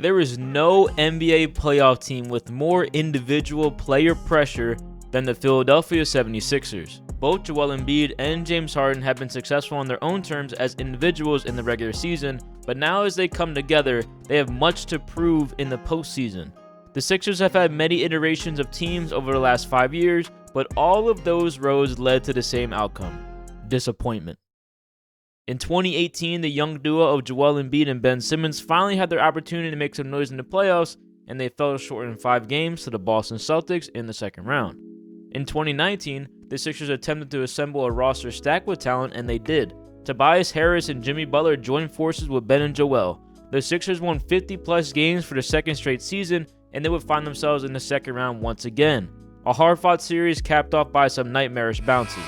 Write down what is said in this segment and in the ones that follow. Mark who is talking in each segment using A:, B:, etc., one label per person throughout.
A: There is no NBA playoff team with more individual player pressure than the Philadelphia 76ers. Both Joel Embiid and James Harden have been successful on their own terms as individuals in the regular season, but now as they come together, they have much to prove in the postseason. The Sixers have had many iterations of teams over the last 5 years, but all of those roads led to the same outcome: disappointment. In 2018, the young duo of Joel Embiid and Ben Simmons finally had their opportunity to make some noise in the playoffs, and they fell short in 5 games to the Boston Celtics in the second round. In 2019, the Sixers attempted to assemble a roster stacked with talent, and they did. Tobias Harris and Jimmy Butler joined forces with Ben and Joel. The Sixers won 50-plus games for the second straight season, and they would find themselves in the second round once again. A hard-fought series capped off by some nightmarish bounces.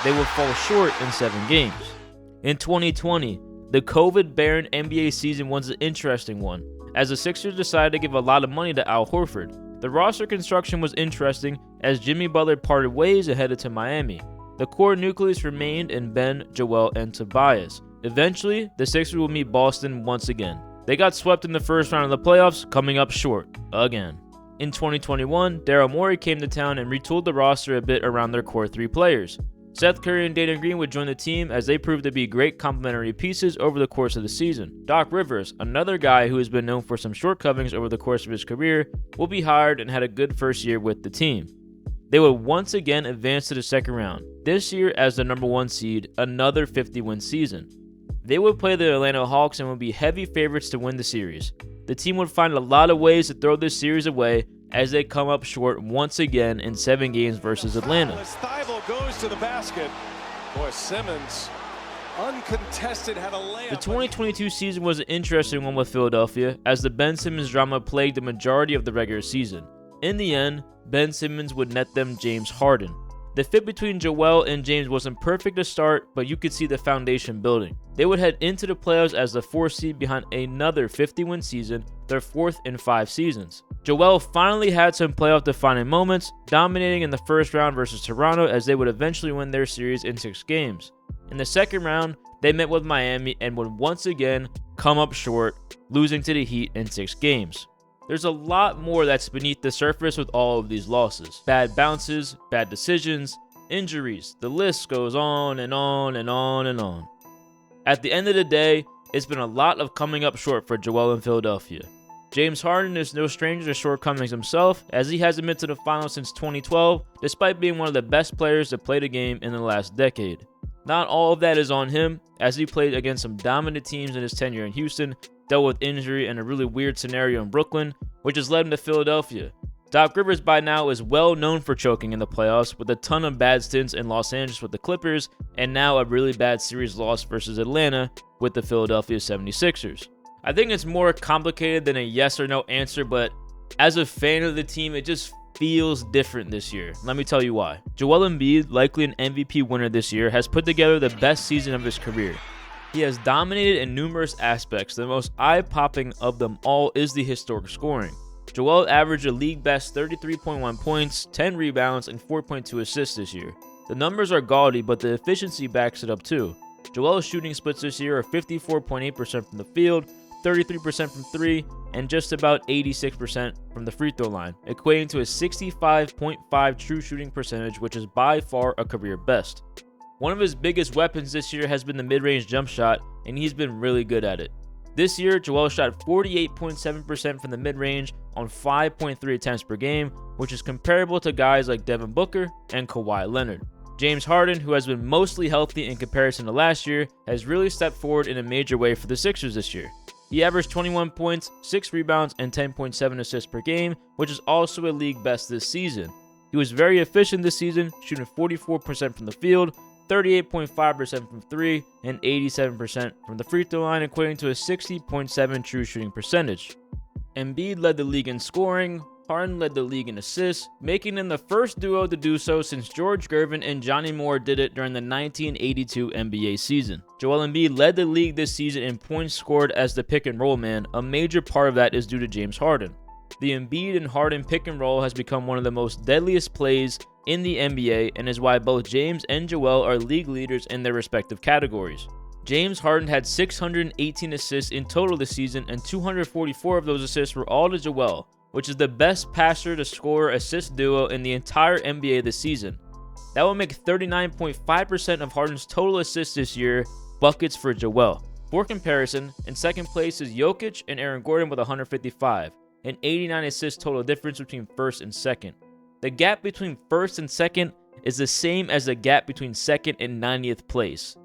A: They would fall short in 7 games. In 2020, the COVID-barren NBA season was an interesting one, as the Sixers decided to give a lot of money to Al Horford. The roster construction was interesting, as Jimmy Butler parted ways and headed to Miami. The core nucleus remained in Ben, Joel, and Tobias. Eventually, the Sixers will meet Boston once again. They got swept in the first round of the playoffs, coming up short again. In 2021, Daryl Morey came to town and retooled the roster a bit around their core 3 players. Seth Curry and Danny Green would join the team as they proved to be great complementary pieces over the course of the season. Doc Rivers, another guy who has been known for some shortcomings over the course of his career, will be hired and had a good first year with the team. They would once again advance to the second round, this year as the number 1 seed, another 50-win season. They would play the Atlanta Hawks and would be heavy favorites to win the series. The team would find a lot of ways to throw this series away as they come up short once again in 7 games versus Atlanta.
B: Goes to the basket. Boy, Simmons, uncontested, had a layup.
A: The 2022 season was an interesting one with Philadelphia, as the Ben Simmons drama plagued the majority of the regular season. In the end, Ben Simmons would net them James Harden. The fit between Joel and James wasn't perfect to start, but you could see the foundation building. They would head into the playoffs as the 4th seed behind another 50-win season, their 4th in 5 seasons. Joel finally had some playoff-defining moments, dominating in the first round versus Toronto as they would eventually win their series in 6 games. In the second round, they met with Miami and would once again come up short, losing to the Heat in 6 games. There's a lot more that's beneath the surface with all of these losses. Bad bounces, bad decisions, injuries, the list goes on and on and on and on. At the end of the day, it's been a lot of coming up short for Joel in Philadelphia. James Harden is no stranger to shortcomings himself, as he hasn't been to the finals since 2012, despite being one of the best players to play the game in the last decade. Not all of that is on him, as he played against some dominant teams in his tenure in Houston, dealt with injury and a really weird scenario in Brooklyn, which has led him to Philadelphia. Doc Rivers by now is well known for choking in the playoffs, with a ton of bad stints in Los Angeles with the Clippers, and now a really bad series loss versus Atlanta with the Philadelphia 76ers. I think it's more complicated than a yes or no answer, but as a fan of the team, it just feels different this year. Let me tell you why. Joel Embiid, likely an MVP winner this year, has put together the best season of his career. He has dominated in numerous aspects. The most eye-popping of them all is the historic scoring. Joel averaged a league-best 33.1 points, 10 rebounds, and 4.2 assists this year. The numbers are gaudy, but the efficiency backs it up too. Joel's shooting splits this year are 54.8% from the field, 33% from 3, and just about 86% from the free throw line, equating to a 65.5 true shooting percentage, which is by far a career best. One of his biggest weapons this year has been the mid-range jump shot, and he's been really good at it. This year, Joel shot 48.7% from the mid-range on 5.3 attempts per game, which is comparable to guys like Devin Booker and Kawhi Leonard. James Harden, who has been mostly healthy in comparison to last year, has really stepped forward in a major way for the Sixers this year. He averaged 21 points, 6 rebounds, and 10.7 assists per game, which is also a league best this season. He was very efficient this season, shooting 44% from the field, 38.5% from 3, and 87% from the free throw line, equating to a 60.7 true shooting percentage. Embiid led the league in scoring, Harden led the league in assists, making them the first duo to do so since George Gervin and Johnny Moore did it during the 1982 NBA season. Joel Embiid led the league this season in points scored as the pick-and-roll man. A major part of that is due to James Harden. The Embiid and Harden pick-and-roll has become one of the most deadliest plays in the NBA and is why both James and Joel are league leaders in their respective categories. James Harden had 618 assists in total this season, and 244 of those assists were all to Joel, which is the best passer to scorer assist duo in the entire NBA this season. That will make 39.5% of Harden's total assists this year buckets for Joel. For comparison, in second place is Jokic and Aaron Gordon with 155, an 89 assist total difference between first and second. The gap between first and second is the same as the gap between second and 90th place.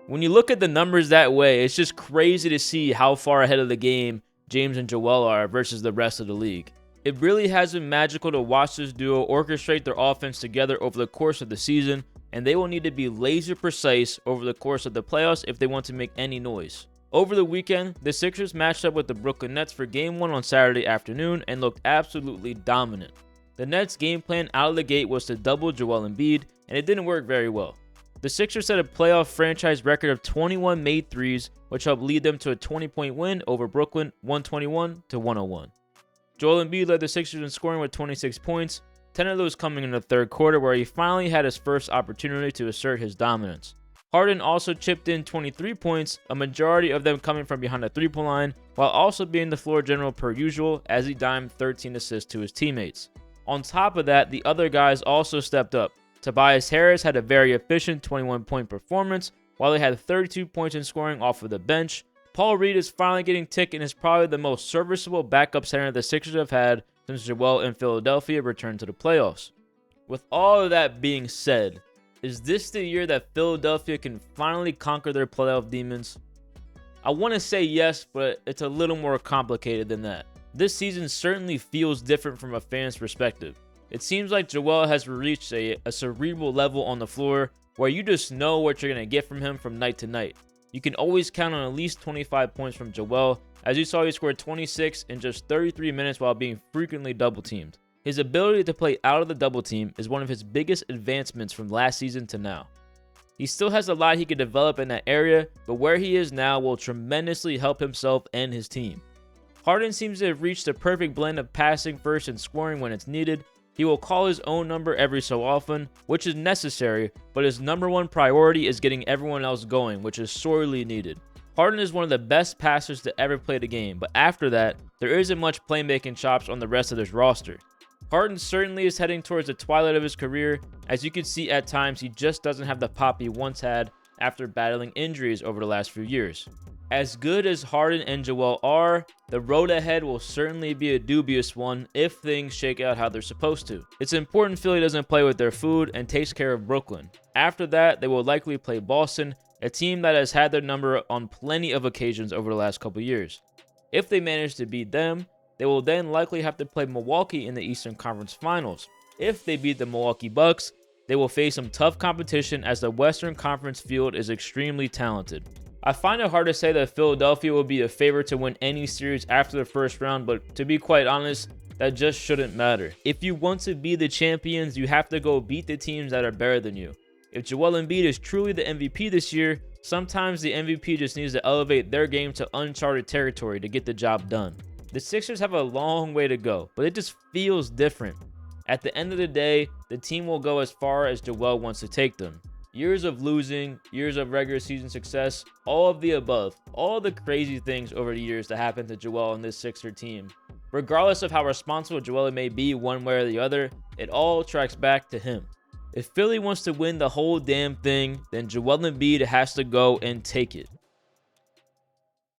A: When you look at the numbers that way, it's just crazy to see how far ahead of the game James and Joel are versus the rest of the league. It really has been magical to watch this duo orchestrate their offense together over the course of the season, and they will need to be laser precise over the course of the playoffs if they want to make any noise. Over the weekend, the Sixers matched up with the Brooklyn Nets for Game 1 on Saturday afternoon and looked absolutely dominant. The Nets' game plan out of the gate was to double Joel Embiid, and it didn't work very well. The Sixers set a playoff franchise record of 21 made threes, which helped lead them to a 20-point win over Brooklyn, 121-101. Joel Embiid led the Sixers in scoring with 26 points, 10 of those coming in the third quarter, where he finally had his first opportunity to assert his dominance. Harden also chipped in 23 points, a majority of them coming from behind the three-point line, while also being the floor general per usual as he dimed 13 assists to his teammates. On top of that, the other guys also stepped up. Tobias Harris had a very efficient 21-point performance, while he had 32 points in scoring off of the bench. Paul Reed is finally getting tick and is probably the most serviceable backup center the Sixers have had since Joel in Philadelphia returned to the playoffs. With all of that being said, is this the year that Philadelphia can finally conquer their playoff demons? I want to say yes, but it's a little more complicated than that. This season certainly feels different from a fan's perspective. It seems like Joel has reached a cerebral level on the floor where you just know what you're going to get from him from night to night. You can always count on at least 25 points from Joel. As you saw, he scored 26 in just 33 minutes while being frequently double-teamed. His ability to play out of the double team is one of his biggest advancements from last season to now. He still has a lot he could develop in that area, but where he is now will tremendously help himself and his team. Harden seems to have reached the perfect blend of passing first and scoring when it's needed. He will call his own number every so often, which is necessary, but his number one priority is getting everyone else going, which is sorely needed. Harden is one of the best passers to ever play the game, but after that, there isn't much playmaking chops on the rest of this roster. Harden certainly is heading towards the twilight of his career. As you can see at times, he just doesn't have the pop he once had after battling injuries over the last few years. As good as Harden and Joel are, the road ahead will certainly be a dubious one if things shake out how they're supposed to. It's important Philly doesn't play with their food and takes care of Brooklyn. After that, they will likely play Boston, a team that has had their number on plenty of occasions over the last couple years. If they manage to beat them, they will then likely have to play Milwaukee in the Eastern Conference Finals. If they beat the Milwaukee Bucks, they will face some tough competition as the Western Conference field is extremely talented. I find it hard to say that Philadelphia will be a favorite to win any series after the first round, but to be quite honest, that just shouldn't matter. If you want to be the champions, you have to go beat the teams that are better than you. If Joel Embiid is truly the MVP this year, sometimes the MVP just needs to elevate their game to uncharted territory to get the job done. The Sixers have a long way to go, but it just feels different. At the end of the day, the team will go as far as Joel wants to take them. Years of losing, years of regular season success, all of the above, all the crazy things over the years that happened to Joel and this Sixer team. Regardless of how responsible Joel may be one way or the other, it all tracks back to him. If Philly wants to win the whole damn thing, then Joel Embiid has to go and take it.